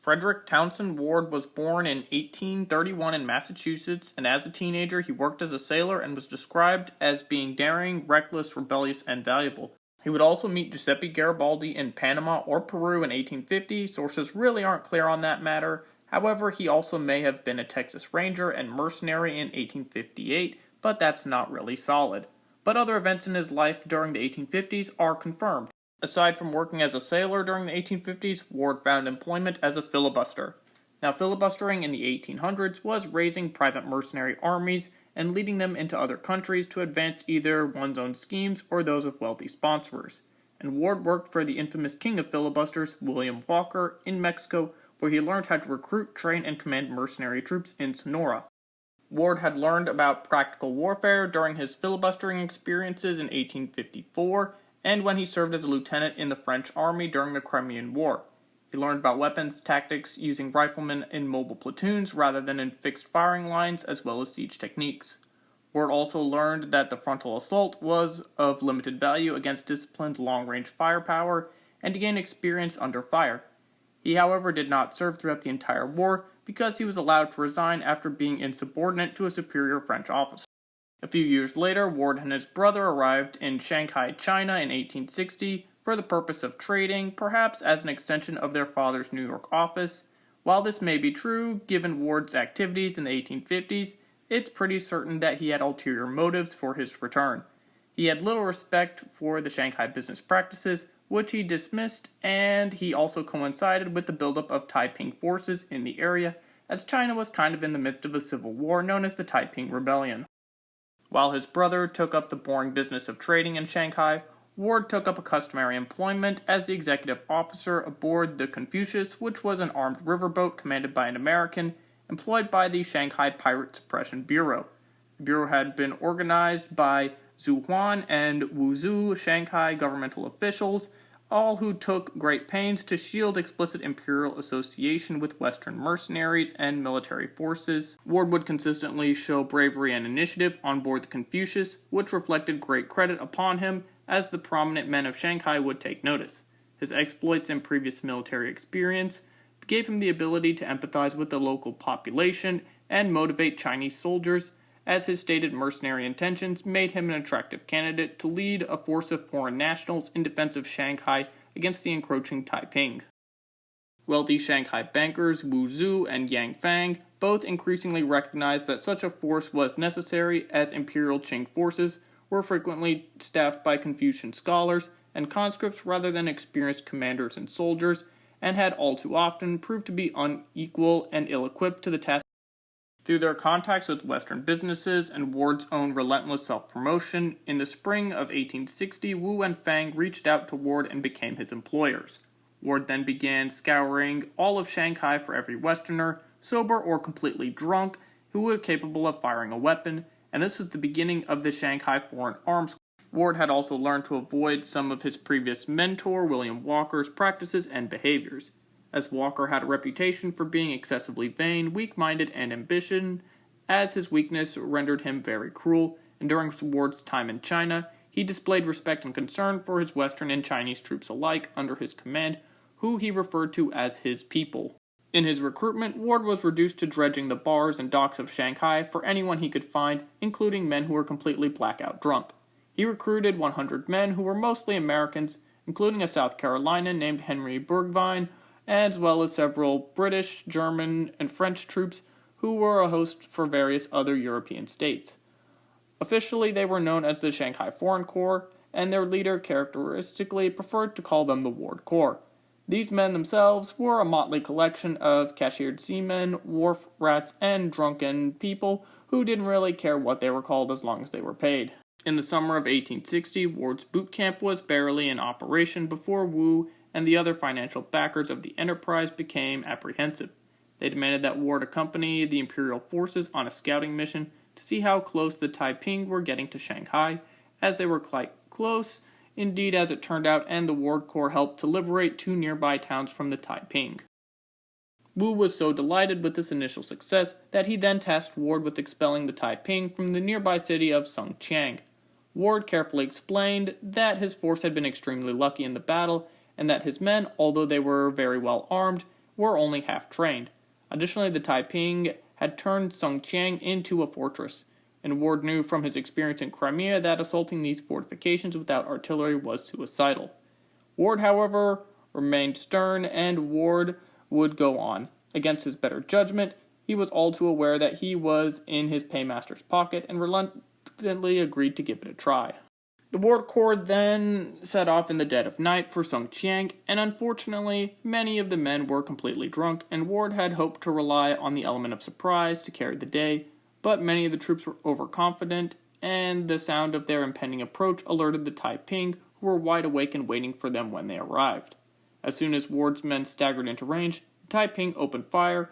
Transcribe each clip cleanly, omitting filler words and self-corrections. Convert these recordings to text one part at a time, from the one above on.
Frederick Townsend Ward was born in 1831 in Massachusetts, and as a teenager he worked as a sailor and was described as being daring, reckless, rebellious, and valuable. He would also meet Giuseppe Garibaldi in Panama or Peru in 1850. Sources really aren't clear on that matter. However, he also may have been a Texas Ranger and mercenary in 1858, but that's not really solid. But other events in his life during the 1850s are confirmed. Aside from working as a sailor during the 1850s, Ward found employment as a filibuster. Now, filibustering in the 1800s was raising private mercenary armies and leading them into other countries to advance either one's own schemes or those of wealthy sponsors. And Ward worked for the infamous king of filibusters, William Walker, in Mexico, where he learned how to recruit, train, and command mercenary troops in Sonora. Ward had learned about practical warfare during his filibustering experiences in 1854, and when he served as a lieutenant in the French army during the Crimean War. He learned about weapons, tactics, using riflemen in mobile platoons rather than in fixed firing lines, as well as siege techniques. Ward also learned that the frontal assault was of limited value against disciplined long-range firepower, and to gain experience under fire. He, however, did not serve throughout the entire war because he was allowed to resign after being insubordinate to a superior French officer. A few years later, Ward and his brother arrived in Shanghai, China in 1860 for the purpose of trading, perhaps as an extension of their father's New York office. While this may be true, given Ward's activities in the 1850s, it's pretty certain that he had ulterior motives for his return. He had little respect for the Shanghai business practices, which he dismissed, and he also coincided with the buildup of Taiping forces in the area, as China was kind of in the midst of a civil war known as the Taiping Rebellion. While his brother took up the boring business of trading in Shanghai, Ward took up a customary employment as the executive officer aboard the Confucius, which was an armed riverboat commanded by an American, employed by the Shanghai Pirate Suppression Bureau. The bureau had been organized by Zhu Huan and Wu Zhu, Shanghai governmental officials, all who took great pains to shield explicit imperial association with Western mercenaries and military forces. Ward would consistently show bravery and initiative on board the Confucius, which reflected great credit upon him, as the prominent men of Shanghai would take notice. His exploits and previous military experience gave him the ability to empathize with the local population and motivate Chinese soldiers, as his stated mercenary intentions made him an attractive candidate to lead a force of foreign nationals in defense of Shanghai against the encroaching Taiping. Wealthy Shanghai bankers Wu Zhu and Yang Fang both increasingly recognized that such a force was necessary, as imperial Qing forces were frequently staffed by Confucian scholars and conscripts rather than experienced commanders and soldiers, and had all too often proved to be unequal and ill-equipped to the task. Through their contacts with Western businesses and Ward's own relentless self-promotion, in the spring of 1860, Wu and Fang reached out to Ward and became his employers. Ward then began scouring all of Shanghai for every Westerner, sober or completely drunk, who was capable of firing a weapon, and this was the beginning of the Shanghai Foreign Arms. Ward had also learned to avoid some of his previous mentor, William Walker's, practices and behaviors. As Walker had a reputation for being excessively vain, weak-minded, and ambitious, as his weakness rendered him very cruel, and during Ward's time in China, he displayed respect and concern for his Western and Chinese troops alike under his command, who he referred to as his people. In his recruitment, Ward was reduced to dredging the bars and docks of Shanghai for anyone he could find, including men who were completely blackout drunk. He recruited 100 men who were mostly Americans, including a South Carolinian named Henry Burgvine, as well as several British, German, and French troops who were a host for various other European states. Officially, they were known as the Shanghai Foreign Corps, and their leader characteristically preferred to call them the Ward Corps. These men themselves were a motley collection of cashiered seamen, wharf rats, and drunken people who didn't really care what they were called as long as they were paid. In the summer of 1860, Ward's boot camp was barely in operation before Wu and the other financial backers of the enterprise became apprehensive. They demanded that Ward accompany the imperial forces on a scouting mission to see how close the Taiping were getting to Shanghai, as they were quite close, indeed as it turned out, and the Ward Corps helped to liberate 2 nearby towns from the Taiping. Wu was so delighted with this initial success that he then tasked Ward with expelling the Taiping from the nearby city of Songqiang. Ward carefully explained that his force had been extremely lucky in the battle, and that his men, although they were very well armed, were only half-trained. Additionally, the Taiping had turned Songjiang into a fortress, and Ward knew from his experience in Crimea that assaulting these fortifications without artillery was suicidal. Ward, however, remained stern, and Ward would go on. Against his better judgment, he was all too aware that he was in his paymaster's pocket and reluctantly agreed to give it a try. The Ward Corps then set off in the dead of night for Songjiang, and unfortunately, many of the men were completely drunk, and Ward had hoped to rely on the element of surprise to carry the day, but many of the troops were overconfident, and the sound of their impending approach alerted the Taiping, who were wide awake and waiting for them when they arrived. As soon as Ward's men staggered into range, the Taiping opened fire,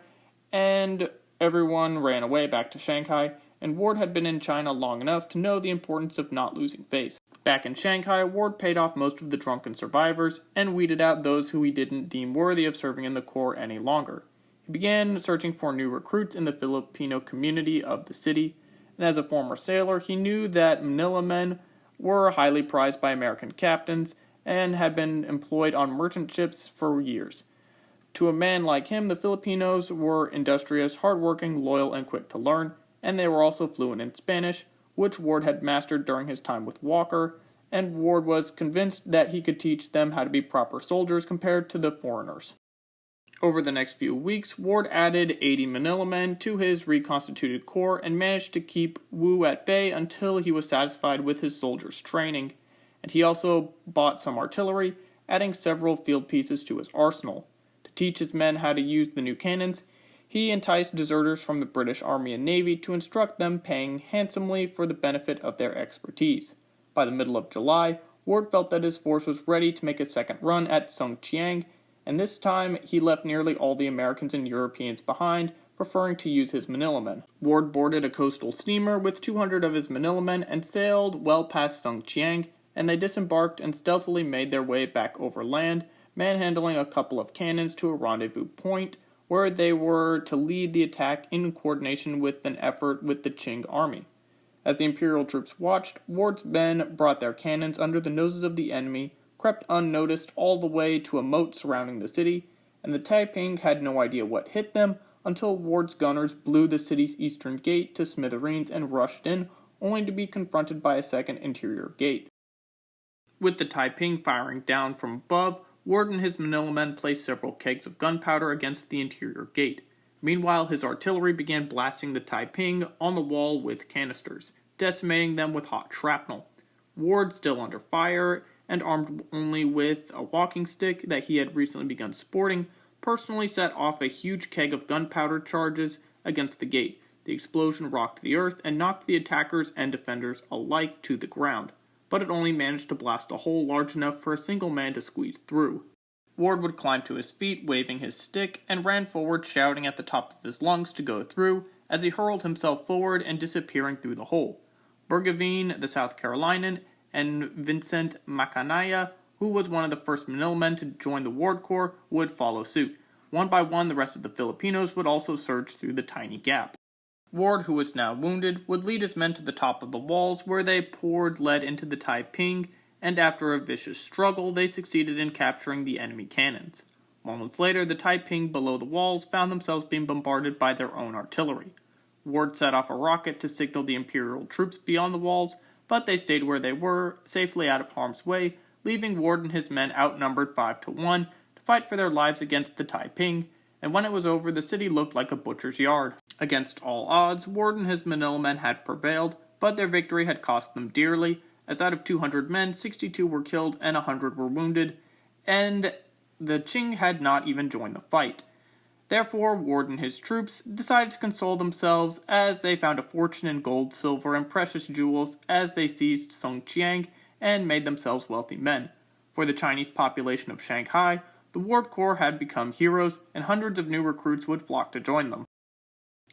and everyone ran away back to Shanghai, and Ward had been in China long enough to know the importance of not losing face. Back in Shanghai, Ward paid off most of the drunken survivors and weeded out those who he didn't deem worthy of serving in the Corps any longer. He began searching for new recruits in the Filipino community of the city, and as a former sailor, he knew that Manila men were highly prized by American captains and had been employed on merchant ships for years. To a man like him, the Filipinos were industrious, hardworking, loyal, and quick to learn, and they were also fluent in Spanish, which Ward had mastered during his time with Walker, and Ward was convinced that he could teach them how to be proper soldiers compared to the foreigners. Over the next few weeks, Ward added 80 Manila men to his reconstituted corps and managed to keep Wu at bay until he was satisfied with his soldiers' training, and he also bought some artillery, adding several field pieces to his arsenal. To teach his men how to use the new cannons, he enticed deserters from the British Army and Navy to instruct them, paying handsomely for the benefit of their expertise. By the middle of July, Ward felt that his force was ready to make a second run at Songjiang, and this time he left nearly all the Americans and Europeans behind, preferring to use his Manila men. Ward boarded a coastal steamer with 200 of his Manila men and sailed well past Songjiang, and they disembarked and stealthily made their way back over land, manhandling a couple of cannons to a rendezvous point, where they were to lead the attack in coordination with an effort with the Qing army. As the Imperial troops watched, Ward's men brought their cannons under the noses of the enemy, crept unnoticed all the way to a moat surrounding the city, and the Taiping had no idea what hit them until Ward's gunners blew the city's eastern gate to smithereens and rushed in, only to be confronted by a second interior gate. With the Taiping firing down from above, Ward and his Manila men placed several kegs of gunpowder against the interior gate. Meanwhile, his artillery began blasting the Taiping on the wall with canisters, decimating them with hot shrapnel. Ward, still under fire, and armed only with a walking stick that he had recently begun sporting, personally set off a huge keg of gunpowder charges against the gate. The explosion rocked the earth and knocked the attackers and defenders alike to the ground, but it only managed to blast a hole large enough for a single man to squeeze through. Ward would climb to his feet, waving his stick, and ran forward shouting at the top of his lungs to go through, as he hurled himself forward and disappearing through the hole. Burgevine, the South Carolinian, and Vincent Macanaya, who was one of the first Manila men to join the Ward Corps, would follow suit. One by one, the rest of the Filipinos would also surge through the tiny gap. Ward, who was now wounded, would lead his men to the top of the walls, where they poured lead into the Taiping, and after a vicious struggle, they succeeded in capturing the enemy cannons. Moments later, the Taiping below the walls found themselves being bombarded by their own artillery. Ward set off a rocket to signal the Imperial troops beyond the walls, but they stayed where they were, safely out of harm's way, leaving Ward and his men outnumbered 5-1 to fight for their lives against the Taiping, and when it was over, the city looked like a butcher's yard. Against all odds, Ward and his Manila men had prevailed, but their victory had cost them dearly, as out of 200 men, 62 were killed and 100 were wounded, and the Qing had not even joined the fight. Therefore, Ward and his troops decided to console themselves as they found a fortune in gold, silver, and precious jewels as they seized Songjiang and made themselves wealthy men. For the Chinese population of Shanghai, the Ward Corps had become heroes, and hundreds of new recruits would flock to join them.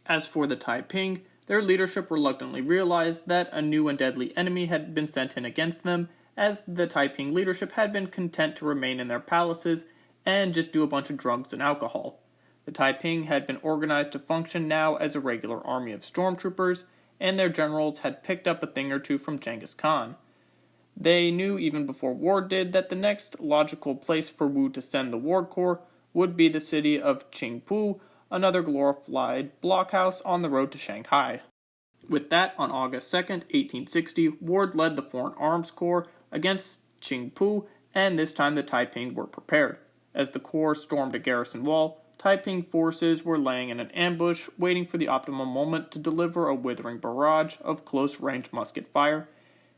As for the Taiping, their leadership reluctantly realized that a new and deadly enemy had been sent in against them, as the Taiping leadership had been content to remain in their palaces and just do a bunch of drugs and alcohol. The Taiping had been organized to function now as a regular army of stormtroopers, and their generals had picked up a thing or two from Genghis Khan. They knew even before Ward did that the next logical place for Wu to send the Ward Corps would be the city of Qingpu, another glorified blockhouse on the road to Shanghai. With that, on August 2nd, 1860, Ward led the Foreign Arms Corps against Qingpu, and this time the Taiping were prepared. As the corps stormed a garrison wall, Taiping forces were laying in an ambush, waiting for the optimal moment to deliver a withering barrage of close-range musket fire,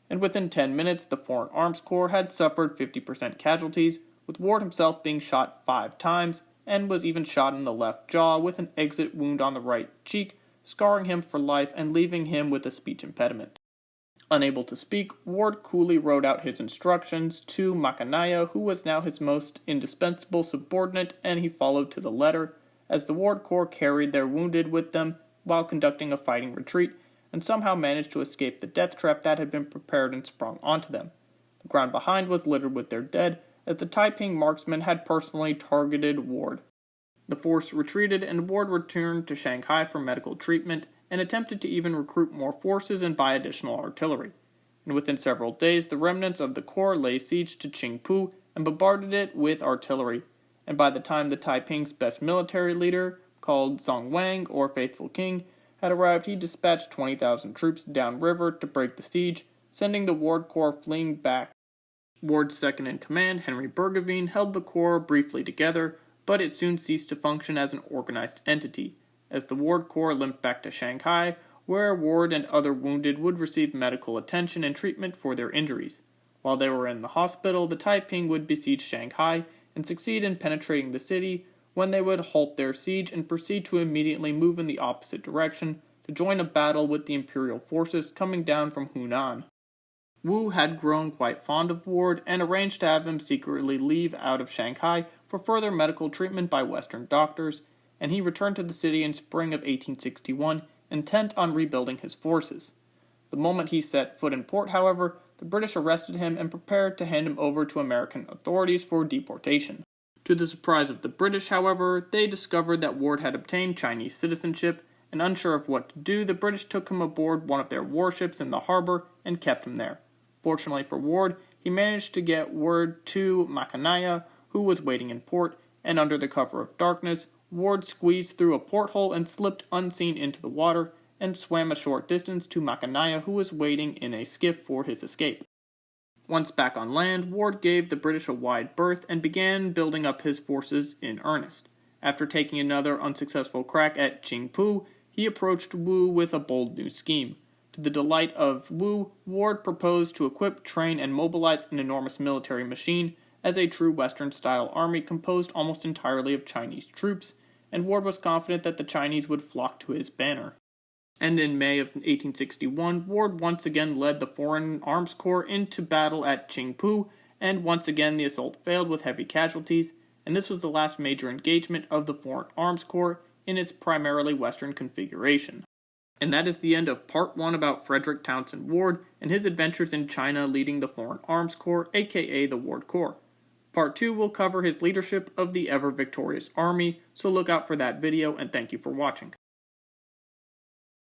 and within 10 minutes the Foreign Arms Corps had suffered 50% casualties, with Ward himself being shot 5 times, and was even shot in the left jaw with an exit wound on the right cheek, scarring him for life and leaving him with a speech impediment. Unable to speak, Ward coolly wrote out his instructions to Makanaya, who was now his most indispensable subordinate, and he followed to the letter, as the Ward Corps carried their wounded with them while conducting a fighting retreat, and somehow managed to escape the death trap that had been prepared and sprung onto them. The ground behind was littered with their dead, as the Taiping marksmen had personally targeted Ward. The force retreated, and Ward returned to Shanghai for medical treatment, and attempted to even recruit more forces and buy additional artillery. And within several days, the remnants of the corps laid siege to Qingpu and bombarded it with artillery. And by the time the Taiping's best military leader, called Zhang Wang, or Faithful King, had arrived, he dispatched 20,000 troops downriver to break the siege, sending the Ward Corps fleeing back. Ward's second-in-command, Henry Burgoyne, held the corps briefly together, but it soon ceased to function as an organized entity, as the Ward Corps limped back to Shanghai, where Ward and other wounded would receive medical attention and treatment for their injuries. While they were in the hospital, the Taiping would besiege Shanghai and succeed in penetrating the city, when they would halt their siege and proceed to immediately move in the opposite direction to join a battle with the imperial forces coming down from Hunan. Wu had grown quite fond of Ward and arranged to have him secretly leave out of Shanghai for further medical treatment by Western doctors, and he returned to the city in spring of 1861, intent on rebuilding his forces. The moment he set foot in port, however, the British arrested him and prepared to hand him over to American authorities for deportation. To the surprise of the British, however, they discovered that Ward had obtained Chinese citizenship, and unsure of what to do, the British took him aboard one of their warships in the harbor and kept him there. Fortunately for Ward, he managed to get word to Makanaya, who was waiting in port, and under the cover of darkness, Ward squeezed through a porthole and slipped unseen into the water, and swam a short distance to Makanaya, who was waiting in a skiff for his escape. Once back on land, Ward gave the British a wide berth and began building up his forces in earnest. After taking another unsuccessful crack at Qingpu, he approached Wu with a bold new scheme. To the delight of Wu, Ward proposed to equip, train, and mobilize an enormous military machine as a true Western-style army composed almost entirely of Chinese troops, and Ward was confident that the Chinese would flock to his banner. And in May of 1861, Ward once again led the Foreign Arms Corps into battle at Qingpu, and once again the assault failed with heavy casualties, and this was the last major engagement of the Foreign Arms Corps in its primarily Western configuration. And that is the end of Part 1 about Frederick Townsend Ward and his adventures in China leading the Foreign Arms Corps, aka the Ward Corps. Part 2 will cover his leadership of the ever-victorious army, so look out for that video, and thank you for watching.